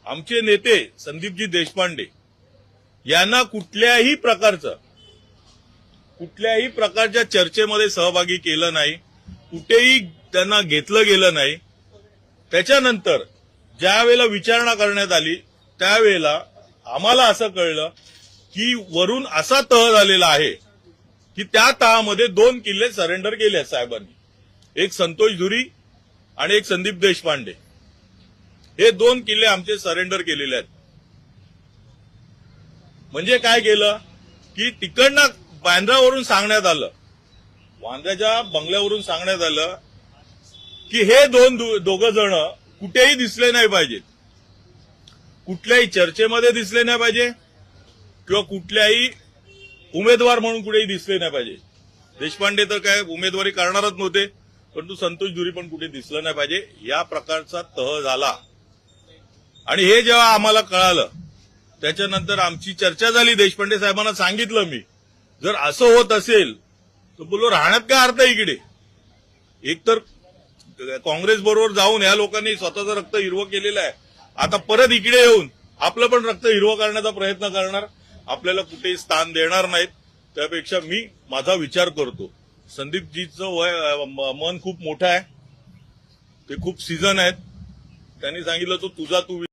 आमचे नेते संदीपजी देशपांडे यांना कुठल्याही प्रकारच्या चर्चेमध्ये सहभागी केलं नाही, कुठेही त्यांना घेतलं गेलं नाही। त्याच्यानंतर ज्या वेळेला विचारणा करण्यात आली त्यावेळेला आम्हाला असं कळलं की वरून असा तह झालेला आहे की त्या तहामध्ये 2 किल्ले सरेंडर केले आहेत साहेबांनी, एक संतोष धुरी आणि एक संदीप देशपांडे। हे 2 किल्ले आमचे सरेंडर केलेले आहेत। म्हणजे काय केलं की तिकडनं बांद्रावरून सांगण्यात आलं, वांद्र्याच्या बंगल्यावरून सांगण्यात आलं की हे दोघं जण कुठेही दिसले नाही पाहिजेत, कुठल्याही चर्चेमध्ये दिसले नाही पाहिजे किंवा कुठल्याही उमेदवार म्हणून कुठेही दिसले नाही पाहिजे। देशपांडे तर काय उमेदवारी करणारच नव्हते, परंतु संतोष धुरी पण कुठे दिसलं नाही पाहिजे, या प्रकारचा तह झाला। आणि हे जेव्हा आम्हाला कळालं त्याच्यानंतर आमची चर्चा झाली। देशपांडे साहेबांना सांगितलं मी, जर असं होत असेल तर बोलो राहण्यात काय अर्थ इकडे, एकतर काँग्रेस बरोबर जाऊन या लोकांनी स्वतःचं रक्त हिरवं केलेलं आहे, आता परत इकडे येऊन आपलं पण रक्त हिरवं करण्याचा प्रयत्न करणार, आपल्याला कुठेही स्थान देणार नाहीत। त्यापेक्षा मी माझा विचार करतो, संदीपजीचं मन खूप मोठं आहे, ते खूप सीझन आहेत, त्यांनी सांगितलं तो तुझा तू